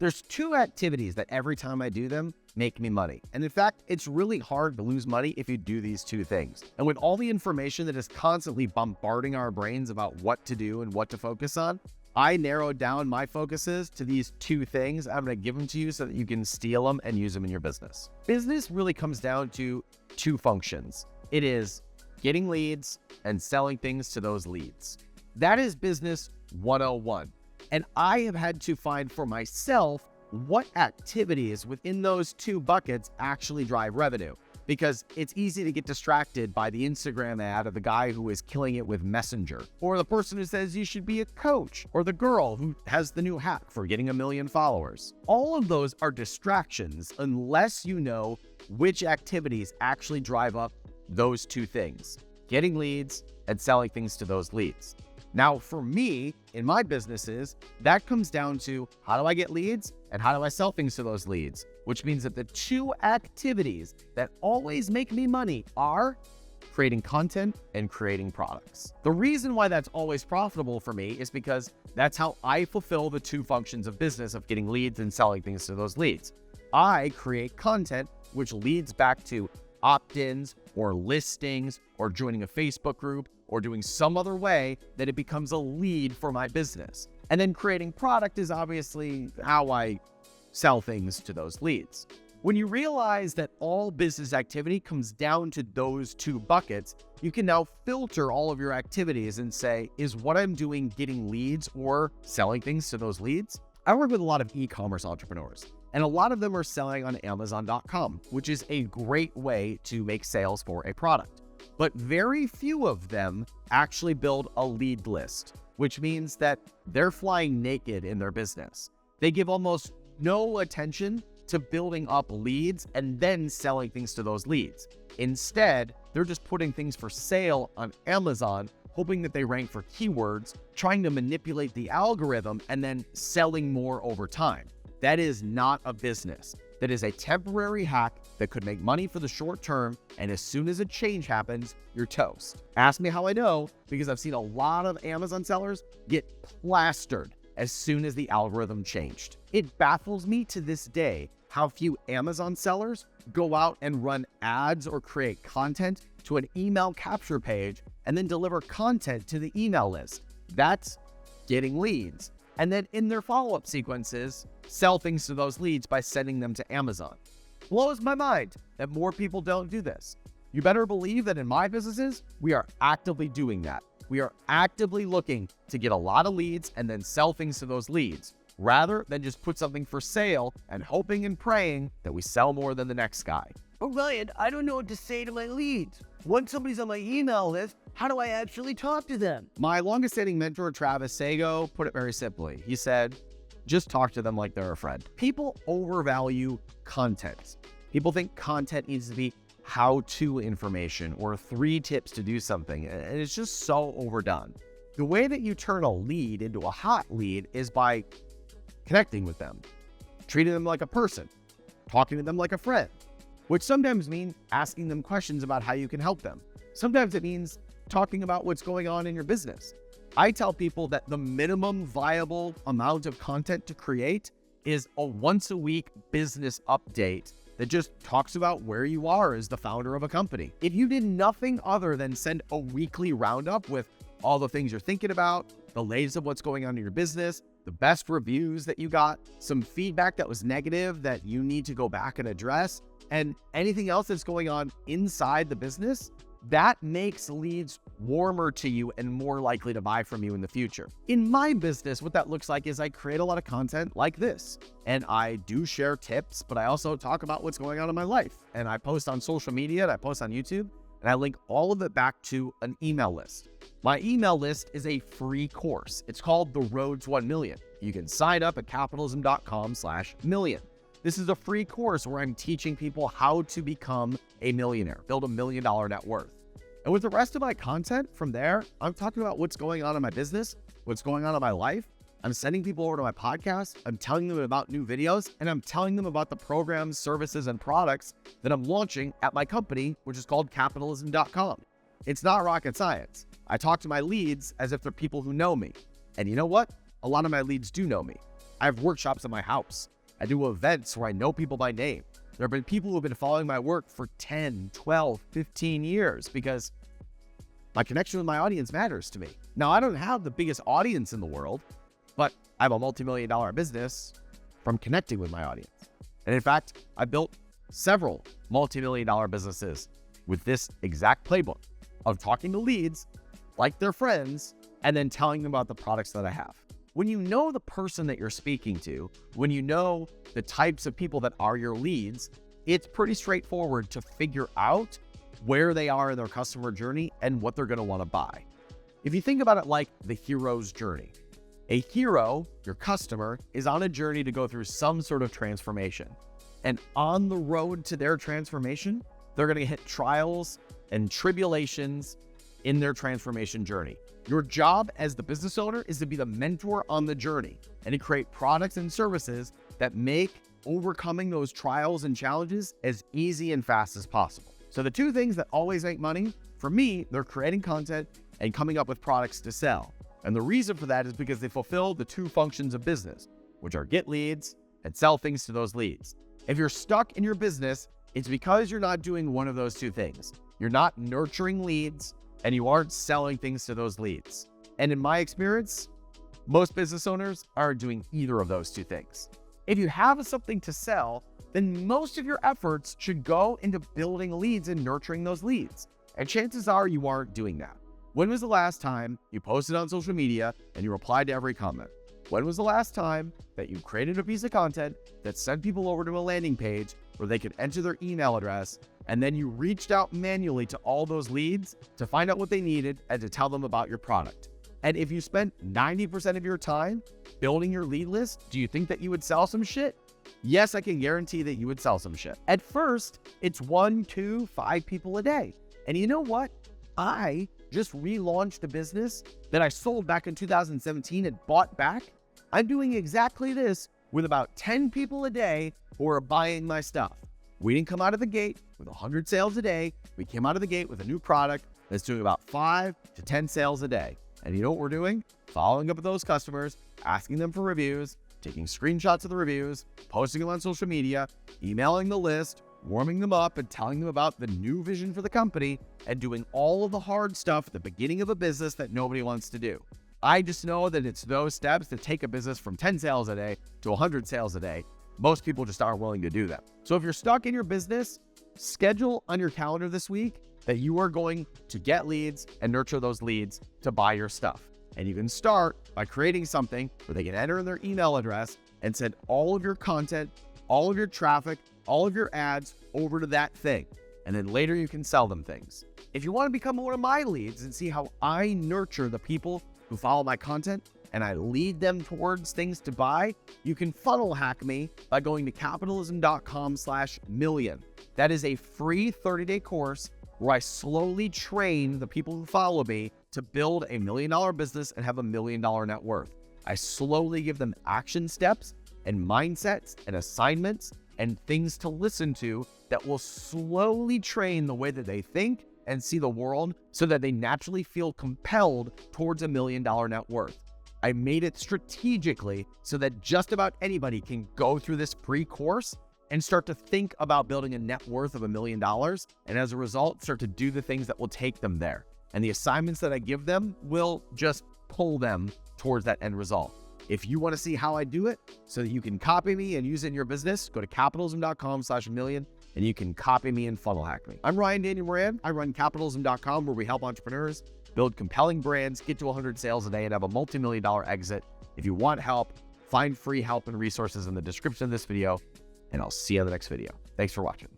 There's two activities that every time I do them, make me money. And in fact, it's really hard to lose money if you do these two things. And with all the information that is constantly bombarding our brains about what to do and what to focus on, I narrowed down my focuses to these two things. I'm going to give them to you so that you can steal them and use them in your business. Business really comes down to two functions. It is getting leads and selling things to those leads. That is business 101. And I have had to find for myself what activities within those two buckets actually drive revenue, because it's easy to get distracted by the Instagram ad of the guy who is killing it with Messenger, or the person who says you should be a coach, or the girl who has the new hack for getting 1 million followers. All of those are distractions unless you know which activities actually drive up those two things, getting leads and selling things to those leads. Now, for me, in my businesses, that comes down to how do I get leads and how do I sell things to those leads, which means that the two activities that always make me money are creating content and creating products. The reason why that's always profitable for me is because that's how I fulfill the two functions of business of getting leads and selling things to those leads. I create content, which leads back to opt-ins or listings or joining a Facebook group or doing some other way that it becomes a lead for my business. And then creating product is obviously how I sell things to those leads. When you realize that all business activity comes down to those two buckets, you can now filter all of your activities and say, is what I'm doing getting leads or selling things to those leads? I work with a lot of e-commerce entrepreneurs, and a lot of them are selling on Amazon.com, which is a great way to make sales for a product. But very few of them actually build a lead list, which means that they're flying naked in their business. They give almost no attention to building up leads and then selling things to those leads. Instead, they're just putting things for sale on Amazon, hoping that they rank for keywords, trying to manipulate the algorithm, and then selling more over time. That is not a business. That is a temporary hack that could make money for the short term, and as soon as a change happens, you're toast. Ask me how I know, because I've seen a lot of Amazon sellers get plastered as soon as the algorithm changed. It baffles me to this day how few Amazon sellers go out and run ads or create content to an email capture page and then deliver content to the email list. That's getting leads. And then in their follow-up sequences, sell things to those leads by sending them to Amazon. Blows my mind that more people don't do this. You better believe that in my businesses, we are actively doing that. We are actively looking to get a lot of leads and then sell things to those leads, rather than just put something for sale and hoping and praying that we sell more than the next guy. But Ryan, I don't know what to say to my leads. Once somebody's on my email list, how do I actually talk to them? My longest standing mentor, Travis Sago, put it very simply. He said, just talk to them like they're a friend. People overvalue content. People think content needs to be how-to information or 3 tips to do something, and it's just so overdone. The way that you turn a lead into a hot lead is by connecting with them, treating them like a person, talking to them like a friend, which sometimes means asking them questions about how you can help them. Sometimes it means talking about what's going on in your business. I tell people that the minimum viable amount of content to create is a once-a-week business update that just talks about where you are as the founder of a company. If you did nothing other than send a weekly roundup with all the things you're thinking about, the latest of what's going on in your business, the best reviews that you got, some feedback that was negative that you need to go back and address, and anything else that's going on inside the business, that makes leads warmer to you and more likely to buy from you in the future. In my business, what that looks like is I create a lot of content like this, and I do share tips, but I also talk about what's going on in my life. And I post on social media, and I post on YouTube, and I link all of it back to an email list. My email list is a free course. It's called The Road to 1 Million. You can sign up at capitalism.com/million. This is a free course where I'm teaching people how to become a millionaire, build $1 million net worth. And with the rest of my content from there, I'm talking about what's going on in my business, what's going on in my life. I'm sending people over to my podcast. I'm telling them about new videos, and I'm telling them about the programs, services, and products that I'm launching at my company, which is called capitalism.com. It's not rocket science. I talk to my leads as if they're people who know me. And you know what? A lot of my leads do know me. I have workshops at my house. I do events where I know people by name. There have been people who have been following my work for 10, 12, 15 years because my connection with my audience matters to me. Now, I don't have the biggest audience in the world, but I have a multi-million-dollar business from connecting with my audience. And in fact, I built several multi-million-dollar businesses with this exact playbook of talking to leads like they're friends and then telling them about the products that I have. When you know the person that you're speaking to, when you know the types of people that are your leads, it's pretty straightforward to figure out where they are in their customer journey and what they're going to want to buy. If you think about it like the hero's journey, a hero, your customer, is on a journey to go through some sort of transformation. And on the road to their transformation, they're going to hit trials and tribulations in their transformation journey. Your job as the business owner is to be the mentor on the journey and to create products and services that make overcoming those trials and challenges as easy and fast as possible. So the two things that always make money, for me, they're creating content and coming up with products to sell. And the reason for that is because they fulfill the two functions of business, which are get leads and sell things to those leads. If you're stuck in your business, it's because you're not doing one of those two things. You're not nurturing leads and you aren't selling things to those leads. And in my experience, most business owners aren't doing either of those two things. If you have something to sell, then most of your efforts should go into building leads and nurturing those leads. And chances are you aren't doing that. When was the last time you posted on social media and you replied to every comment? When was the last time that you created a piece of content that sent people over to a landing page where they could enter their email address and then you reached out manually to all those leads to find out what they needed and to tell them about your product? And if you spent 90% of your time building your lead list, do you think that you would sell some shit? Yes, I can guarantee that you would sell some shit. At first, it's 1, 2, 5 people a day. And you know what? I just relaunched a business that I sold back in 2017 and bought back. I'm doing exactly this with about 10 people a day who are buying my stuff. We didn't come out of the gate with 100 sales a day. We came out of the gate with a new product that's doing about 5 to 10 sales a day. And you know what we're doing? Following up with those customers, asking them for reviews, taking screenshots of the reviews, posting them on social media, emailing the list, warming them up and telling them about the new vision for the company, and doing all of the hard stuff at the beginning of a business that nobody wants to do. I just know that it's those steps that take a business from 10 sales a day to 100 sales a day. Most people just aren't willing to do them. So if you're stuck in your business, schedule on your calendar this week that you are going to get leads and nurture those leads to buy your stuff. And you can start by creating something where they can enter in their email address and send all of your content, all of your traffic, all of your ads over to that thing. And then later you can sell them things. If you want to become one of my leads and see how I nurture the people who follow my content and I lead them towards things to buy, you can funnel hack me by going to capitalism.com/million. That is a free 30-day course where I slowly train the people who follow me to build $1 million business and have $1 million net worth. I slowly give them action steps and mindsets and assignments and things to listen to that will slowly train the way that they think and see the world so that they naturally feel compelled towards $1 million net worth. I made it strategically so that just about anybody can go through this free course and start to think about building a net worth of $1 million. And as a result, start to do the things that will take them there. And the assignments that I give them will just pull them towards that end result. If you want to see how I do it so that you can copy me and use it in your business, go to capitalism.com/million and you can copy me and funnel hack me. I'm Ryan Daniel Moran. I run capitalism.com where we help entrepreneurs build compelling brands, get to 100 sales a day, and have a multi-million-dollar exit. If you want help, find free help and resources in the description of this video, and I'll see you in the next video. Thanks for watching.